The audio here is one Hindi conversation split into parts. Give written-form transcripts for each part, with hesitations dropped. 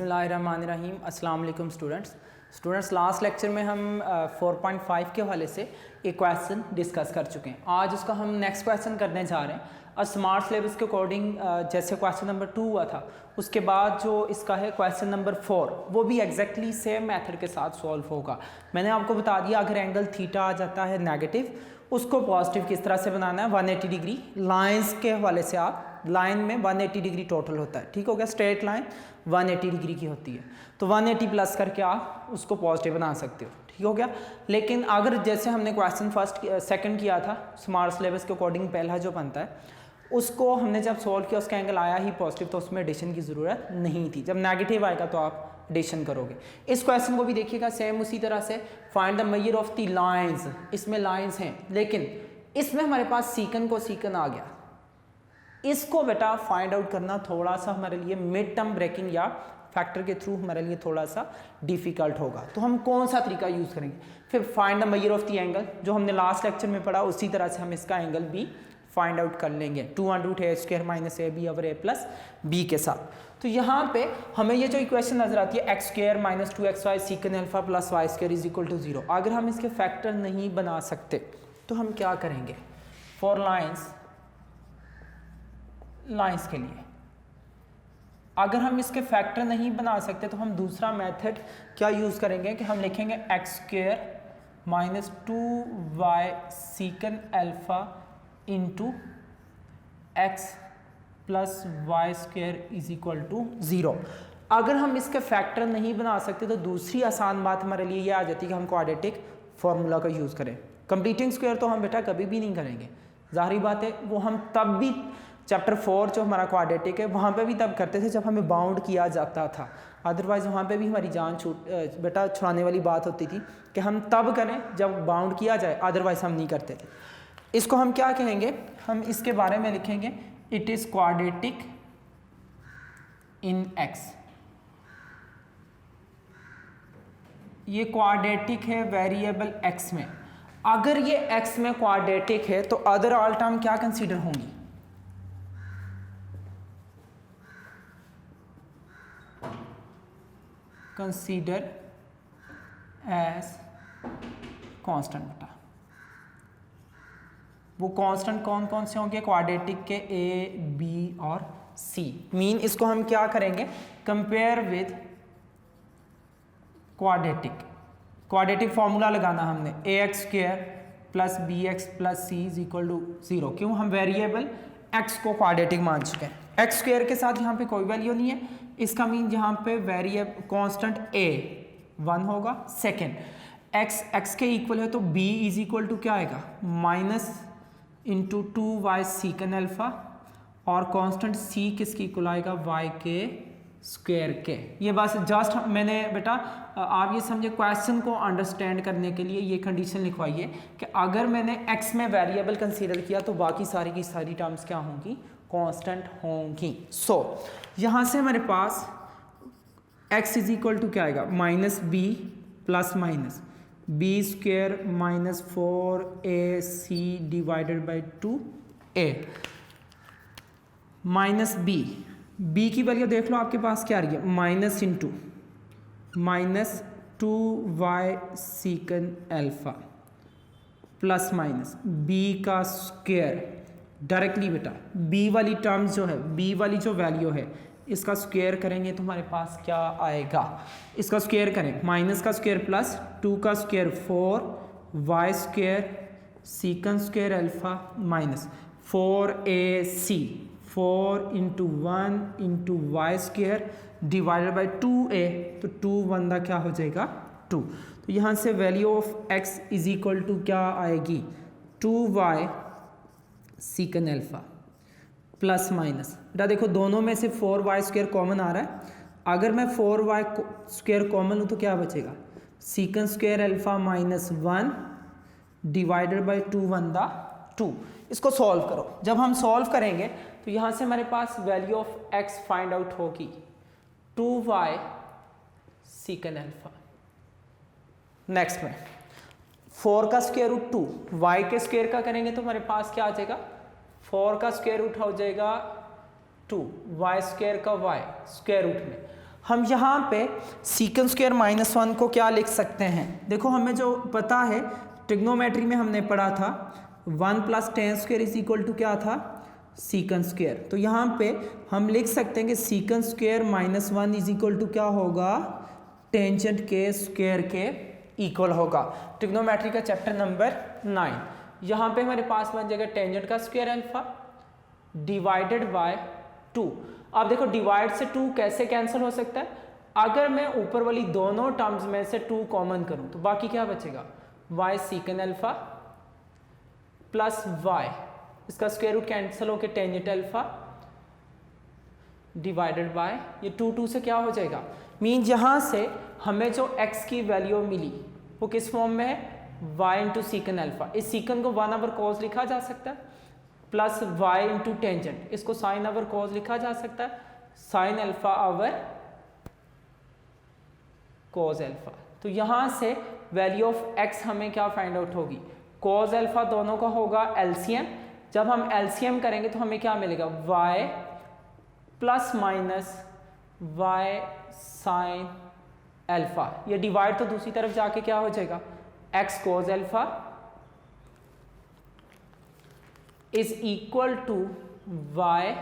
बिस्मिल्लाहिर्रहमानिर्रहीम। अस्सलाम वालेकुम स्टूडेंट्स। लास्ट लेक्चर में हम 4.5 के हवाले से एक क्वेश्चन डिस्कस कर चुके हैं। आज उसका हम नेक्स्ट क्वेश्चन करने जा रहे हैं और स्मार्ट सिलेबस के अकॉर्डिंग जैसे क्वेश्चन नंबर 2 हुआ था, उसके बाद जो इसका है क्वेश्चन नंबर 4, वो भी एग्जैक्टली सेम मेथड के साथ सॉल्व होगा। मैंने आपको बता दिया अगर एंगल थीटा आ जाता है नेगेटिव, उसको पॉजिटिव किस तरह से बनाना है। 180 डिग्री लाइंस के हवाले से, आप लाइन में 180 डिग्री टोटल होता है, ठीक हो गया। स्ट्रेट लाइन 180 डिग्री की होती है, तो 180 प्लस करके आप उसको पॉजिटिव बना सकते हो, ठीक हो गया। लेकिन अगर जैसे हमने क्वेश्चन सेकंड किया था स्मार्ट सिलेबस के अकॉर्डिंग, पहला जो बनता है उसको हमने जब सॉल्व किया, उसका एंगल आया ही पॉजिटिव, तो उसमें एडिशन की ज़रूरत नहीं थी। जब नेगेटिव आएगा तो आप एडिशन करोगे। इस क्वेश्चन को भी देखिएगा सेम उसी तरह से, find the measure of the lines. इसमें लाइंस हैं, लेकिन इसमें हमारे पास सीकन को सीकन आ गया। इसको बेटा फाइंड आउट करना थोड़ा सा हमारे लिए मिड टर्म ब्रेकिंग या फैक्टर के थ्रू हमारे लिए थोड़ा सा डिफिकल्ट होगा। तो हम कौन सा तरीका यूज़ करेंगे? फिर find the measure of the angle, जो हमने लास्ट लेक्चर में पढ़ा, उसी तरह से हम इसका एंगल भी फाइंड आउट कर लेंगे 2√a² - ab/a+b के साथ। तो यहाँ पे हमें ये जो इक्वेशन नजर आती है x² - 2xy सीकन alpha plus y² = 0, अगर हम इसके फैक्टर नहीं बना सकते तो हम क्या करेंगे? फॉर लाइंस के लिए अगर हम इसके फैक्टर नहीं बना सकते तो हम दूसरा मेथड क्या यूज़ करेंगे कि हम लिखेंगे x² - 2y secant alpha into x plus y² = 0। अगर हम इसके फैक्टर नहीं बना सकते तो दूसरी आसान बात हमारे लिए ये आ जाती है कि हम क्वाड्रेटिक फार्मूला का यूज़ करें। कंप्लीटिंग स्क्वायर तो हम बेटा कभी भी नहीं करेंगे, जाहिर बात है। वो हम तब भी चैप्टर 4 जो हमारा क्वाड्रेटिक है वहाँ पे भी तब करते थे जब हमें बाउंड किया जाता था, अदरवाइज़ वहाँ पे भी हमारी जान बेटा छुड़ाने वाली बात होती थी कि हम तब करें जब बाउंड किया जाए, अदरवाइज़ हम नहीं करते थे। इसको हम क्या कहेंगे? हम इसके बारे में लिखेंगे it is quadratic in x। ये क्वाड्रेटिक है वेरिएबल x में। अगर ये x में क्वाड्रेटिक है तो अदर ऑल टर्म क्या कंसीडर होंगी? कंसीडर एज कांस्टेंट बेटा। वो कांस्टेंट कौन कौन से होंगे? क्वाड्रेटिक के a, b और c। मीन इसको हम क्या करेंगे? कंपेयर विद क्वाड्रेटिक फॉर्मूला लगाना हमने ax² + bx + c = 0। क्यों? हम वेरिएबल x को क्वाड्रेटिक मान चुके हैं। x² के साथ यहाँ पे कोई वैल्यू नहीं है, इसका मीन यहाँ पे वेरिएबल कांस्टेंट a 1 होगा। सेकेंड, x के इक्वल है तो b = क्या आएगा? -2y सीकन अल्फा, और कांस्टेंट c किसकी इक्वल आएगा? y² के। ये बस जस्ट मैंने बेटा आप ये समझे क्वेश्चन को अंडरस्टैंड करने के लिए ये कंडीशन लिखवाइए कि अगर मैंने x में वेरिएबल कंसीडर किया तो बाकी सारी की सारी टर्म्स क्या होंगी? कांस्टेंट होंगी। सो यहाँ से हमारे पास x = क्या आएगा? -b plus minus b² - 4ac / 2a minus b की वैल्यू देख लो आपके पास क्या आ रही है? -2y secant alpha plus minus b का स्क्वायर। डायरेक्टली बेटा b वाली टर्म्स जो है, b वाली जो वैल्यू है, इसका स्क्वायर करेंगे तो हमारे पास क्या आएगा? इसका स्क्वायर करें, माइनस का स्क्वायर प्लस 2 का square 4y² secant square alpha minus 4ac 4 × 1 × y² / 2a, तो 2 1 क्या हो जाएगा? 2। तो यहाँ से वैल्यू ऑफ x = क्या आएगी? 2y secant alpha plus minus, बेटा देखो दोनों में से 4y² कॉमन आ रहा है। अगर मैं 4y² कॉमन लूँ तो क्या बचेगा? सीकन स्क्वायर अल्फा -1 डिवाइडेड बाई 2 1 2। इसको सॉल्व करो। जब हम सॉल्व करेंगे तो यहाँ से हमारे पास value of x find out होगी 2y सीकन अल्फा। नेक्स्ट में 4 का स्क्वायर रूट 2 y के स्क्वायर का करेंगे तो हमारे पास क्या आ जाएगा? 4 का स्क्वायर रूट हो जाएगा 2, y² का y स्क्वायर रूट में। हम यहाँ पे सीकन स्क्वायर -1 को क्या लिख सकते हैं? देखो हमें जो पता है ट्रिग्नोमेट्री में हमने पढ़ा था 1 + tan square is equal to क्या था? Secant square. तो यहाँ पे हम लिख सकते हैं कि secant square -1 is equal to क्या होगा? टेंजेंट के स्क्वायर के इक्वल होगा। ट्रिग्नोमेट्री का चैप्टर नंबर 9। यहाँ पे हमारे पास बन जाएगा टेंजेंट का स्क्वायर अल्फा डिवाइडेड बाय 2। अब देखो डिवाइड से 2 कैसे कैंसिल हो सकता है? अगर मैं ऊपर वाली दोनों टर्म्स में से 2 कॉमन करूं तो बाकी क्या बचेगा? y सीकन अल्फा प्लस y, इसका स्क्वायर रूट कैंसिल होकर टेंजेंट अल्फा डिवाइडेड बाय ये 2 से क्या हो जाएगा? मीन यहाँ से हमें जो x की वैल्यू मिली वो किस फॉर्म में है? y into secant alpha. इस सीकन को 1 cos लिखा जा सकता है प्लस y इंटू टेंजेंट, इसको साइन ओवर कॉस लिखा जा सकता है sine alpha over cos alpha. तो यहाँ से वैल्यू ऑफ x हमें क्या फाइंड आउट होगी? कॉस अल्फा दोनों का होगा एलसीएम। जब हम एलसीएम करेंगे तो हमें क्या मिलेगा? y plus minus y sine alpha. ये डिवाइड तो दूसरी तरफ जाके क्या हो जाएगा? x cos alpha is equal to y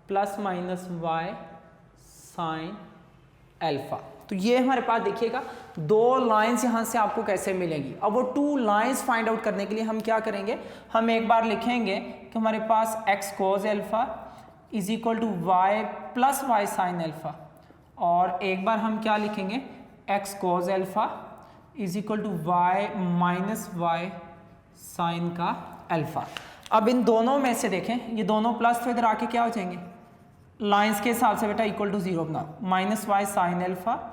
plus minus y sine alpha. तो ये हमारे पास देखिएगा 2 लाइंस यहाँ से आपको कैसे मिलेंगी। अब वो 2 लाइंस फाइंड आउट करने के लिए हम क्या करेंगे? हम एक बार लिखेंगे कि हमारे पास x cos alpha is equal to y plus y sine alpha, और एक बार हम क्या लिखेंगे? x cos alpha is equal to y minus y sine का अल्फा। अब इन दोनों में से देखें, ये दोनों प्लस तो इधर आके क्या हो जाएंगे? लाइंस के हिसाब से बेटा इक्वल टू 0 बना, minus y sine alpha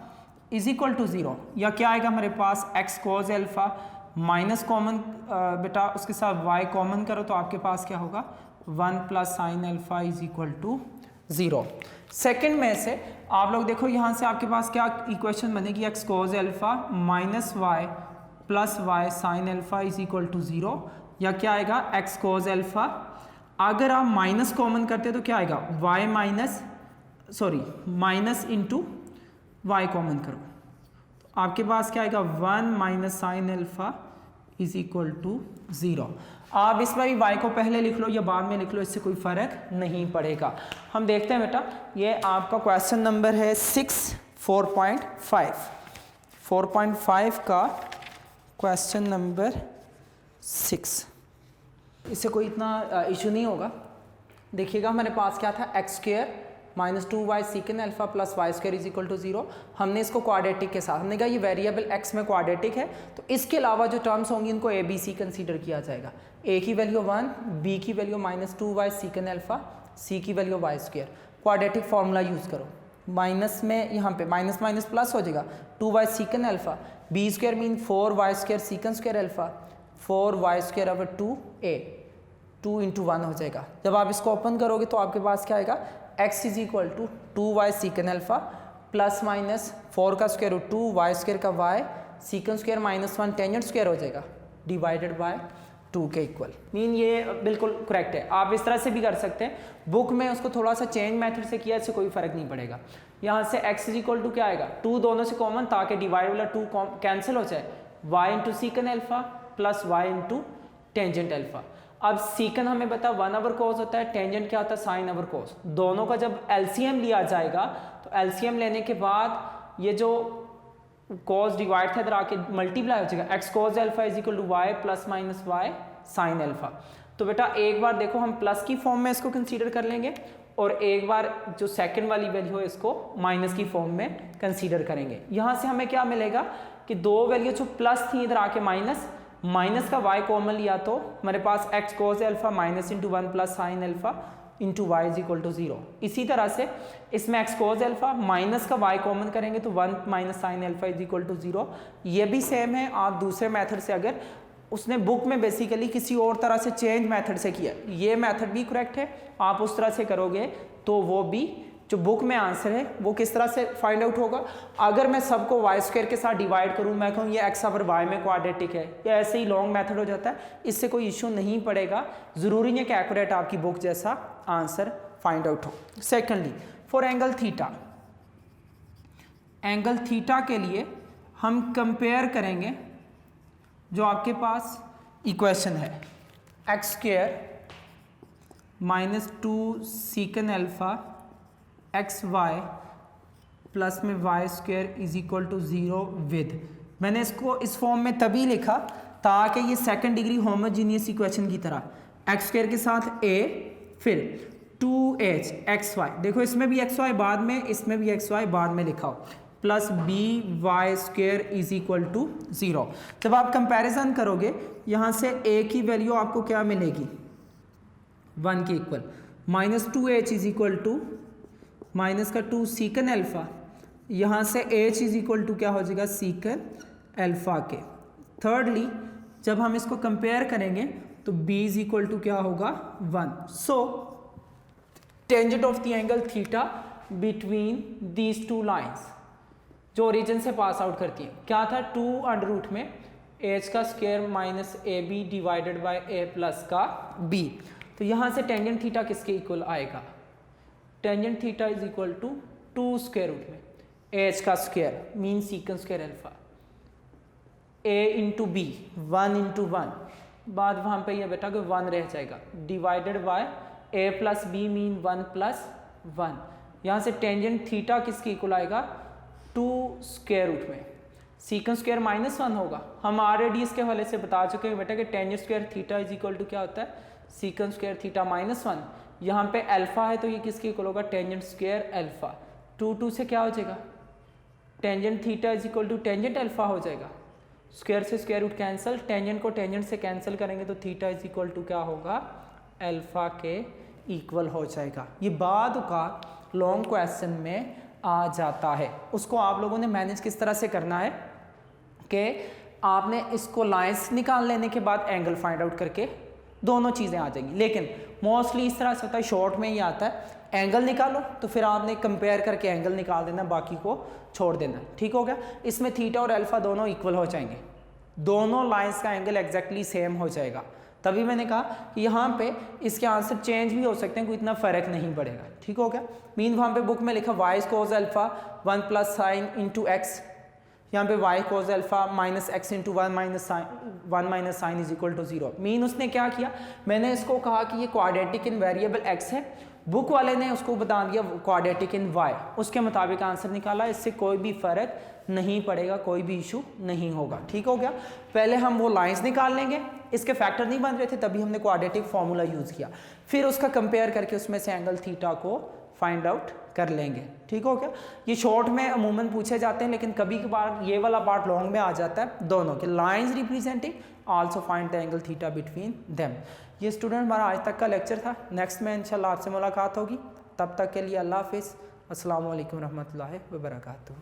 is equal to 0, या क्या आएगा हमारे पास? x cos alpha minus common बेटा उसके साथ y कॉमन करो तो आपके पास क्या होगा? 1 plus sine alpha is equal to 0। Second में से आप लोग देखो यहाँ से आपके पास क्या इक्वेशन बनेगी? x cos alpha minus y plus y sine alpha is equal to 0, या क्या आएगा? x cos अल्फा, अगर आप माइनस कॉमन करते हो तो क्या आएगा? y minus into y common करो तो आपके पास क्या आएगा? 1 minus sine alpha is equal to 0। आप इसमें भी y को पहले लिख लो या बाद में लिख लो, इससे कोई फर्क नहीं पड़ेगा। हम देखते हैं बेटा, ये आपका क्वेश्चन नंबर है 6 4.5 का क्वेश्चन नंबर 6। इससे कोई इतना इशू नहीं होगा। देखिएगा हमारे पास क्या था? x square minus 2y secant alpha plus y square is equal to 0। हमने इसको क्वाड्रेटिक के साथ, हमने कहा ये वेरिएबल x में क्वाड्रेटिक है तो इसके अलावा जो टर्म्स होंगी इनको a b c कंसीडर किया जाएगा। a की वैल्यू 1, b की value minus 2y secant alpha, c की value y square. Quadratic formula use करो, माइनस में यहाँ पे माइनस माइनस प्लस हो जाएगा, 2y secant alpha, b square minus 4y square secant square alpha, 4y square over 2a, 2 into 1 हो जाएगा। जब आप इसको ओपन करोगे तो आपके पास क्या आएगा? x is equal to 2y secant alpha plus minus 4 का स्क्वायर रूट 2 y स्क्वायर का y secant square minus 1 tangent square हो जाएगा डिवाइडेड बाय 2 के इक्वल। मीन ये बिल्कुल करेक्ट है। आप इस तरह से भी कर सकते हैं, बुक में उसको थोड़ा सा चेंज मेथड से किया, इससे कोई फर्क नहीं पड़ेगा। यहाँ से x इज इक्वल टू क्या आएगा? 2 दोनों से कॉमन, ताकि डिवाइड वाला 2 कैंसिल हो जाए, y into secant alpha plus y into tangent alpha. अब सीकन हमें पता 1 ओवर कोस होता है, टेंजेंट क्या होता है? साइन ओवर कोस। दोनों का जब एलसीएम लिया जाएगा तो एलसीएम लेने के बाद ये जो कोस डिवाइड था इधर आके मल्टीप्लाई हो जाएगा, x cos alpha is equal to y plus minus y sine alpha. तो बेटा एक बार देखो हम प्लस की फॉर्म में इसको कंसीडर कर लेंगे और एक बार जो सेकंड वाली वैल्यू है इसको माइनस की फॉर्म में कंसीडर करेंगे। यहाँ से हमें क्या मिलेगा कि 2 वैल्यू जो प्लस थी इधर आके माइनस का y कॉमन लिया तो हमारे पास x cos alpha minus into 1 plus sine alpha into y is equal to 0। इसी तरह से इसमें x cos अल्फा माइनस का y कॉमन करेंगे तो 1 minus sine alpha is equal to 0। ये भी सेम है। आप दूसरे मेथड से, अगर उसने बुक में बेसिकली किसी और तरह से चेंज मेथड से किया, ये मेथड भी करेक्ट है, आप उस तरह से करोगे तो वो भी जो बुक में आंसर है वो किस तरह से फाइंड आउट होगा। अगर मैं सबको y स्क्वायर के साथ डिवाइड करूं, मैं कहूँ ये x ओवर y में क्वाड्रेटिक है, या ऐसे ही लॉन्ग मेथड हो जाता है, इससे कोई इशू नहीं पड़ेगा। ज़रूरी नहीं है कि एक्यूरेट आपकी बुक जैसा आंसर फाइंड आउट हो। Secondly for angle theta, angle theta के लिए हम कंपेयर करेंगे जो आपके पास इक्वेशन है x square minus 2 secant alpha x y plus में y square is equal to 0 with, मैंने इसको इस फॉर्म में तभी लिखा ताकि ये सेकंड डिग्री होमोजीनियस इक्वेशन की तरह एक्स स्क्वायर के साथ a फिर 2h एक्स वाई, देखो इसमें भी एक्स वाई बाद में, इसमें भी एक्स वाई बाद में लिखा हो, plus b y square is equal to 0। जब आप कंपैरिजन करोगे यहाँ से a की वैल्यू आपको क्या मिलेगी 1 के equal, minus 2h is equal to minus का 2 सीकन अल्फा, यहाँ से h इज इक्वल टू क्या हो जाएगा सीकन अल्फा के। थर्डली जब हम इसको कंपेयर करेंगे तो b इज इक्वल टू क्या होगा 1। So tangent of the angle theta between these two lines जो ओरिजिन से पास आउट करती है क्या था 2 अंडर रूट में h का square minus a b divided by a plus का b। तो यहाँ से टेंजेंट थीटा किसके इक्वल आएगा, tangent theta is equal to 2 square root में h का square minus secant square alpha a into b 1 into 1 बाद वहाँ पे ये बेटा कोई 1 रह जाएगा divided by a plus b mean 1 plus 1। यहाँ से टेंजेंट थीटा किसके इक्वल आएगा 2 स्क्वायर रूट में सीकन स्क्वायर माइनस 1 होगा। हम ऑलरेडी इसके हवाले से बता चुके हैं बेटा कि tangent square theta is equal to क्या होता है सीकन स्क्वायर थीटा माइनस 1। यहाँ पे अल्फा है तो ये किसके इक्वल होगा टेंजेंट स्क्वायर अल्फा, 2 से क्या हो जाएगा tangent theta is equal to tangent alpha हो जाएगा, स्क्वायर से स्क्वायर रूट कैंसिल, टेंजेंट को टेंजेंट से कैंसिल करेंगे तो थीटा इज इक्वल टू क्या होगा अल्फा के इक्वल हो जाएगा। ये बाद का लॉन्ग क्वेश्चन में आ जाता है, उसको आप लोगों ने मैनेज किस तरह से करना है कि आपने इसको लाइंस निकाल लेने के बाद एंगल फाइंड आउट करके दोनों चीज़ें आ जाएंगी। लेकिन मोस्टली इस तरह से होता है शॉर्ट में ही आता है एंगल निकालो तो फिर आपने कंपेयर करके एंगल निकाल देना, बाकी को छोड़ देना, ठीक हो गया। इसमें थीटा और अल्फा दोनों इक्वल हो जाएंगे, दोनों लाइंस का एंगल एग्जैक्टली सेम हो जाएगा। तभी मैंने कहा कि यहाँ पे इसके आंसर चेंज भी हो सकते हैं, कोई इतना फर्क नहीं पड़ेगा, ठीक हो गया। मीन वहाँ पे बुक में लिखा y cos alpha 1 plus sine into x, यहाँ पे y cos alpha minus x into 1 minus sine is equal to 0। Mean उसने क्या किया, मैंने इसको कहा कि ये क्वाड्रेटिक इन वेरिएबल एक्स है, बुक वाले ने उसको बता दिया क्वाड्रेटिक इन वाई, उसके मुताबिक आंसर निकाला। इससे कोई भी फर्क नहीं पड़ेगा, कोई भी इशू नहीं होगा, ठीक हो गया। पहले हम वो लाइंस निकाल लेंगे, इसके फैक्टर नहीं बन रहे थे तभी हमने क्वाड्रेटिक फॉर्मूला यूज़ किया, फिर उसका कंपेयर करके उसमें से एंगल थीटा को फाइंड आउट कर लेंगे, ठीक हो गया। ये शॉर्ट में अमूमन पूछे जाते हैं लेकिन कभी कभार ये वाला पार्ट लॉन्ग में आ जाता है, दोनों के lines representing also find the angle theta between them. ये स्टूडेंट हमारा आज तक का लेक्चर था, नेक्स्ट में इंशाल्लाह आपसे मुलाकात होगी, तब तक के लिए अल्लाह हाफिज़, अस्सलाम वालेकुम रहमतुल्लाहि व बरकातुहू।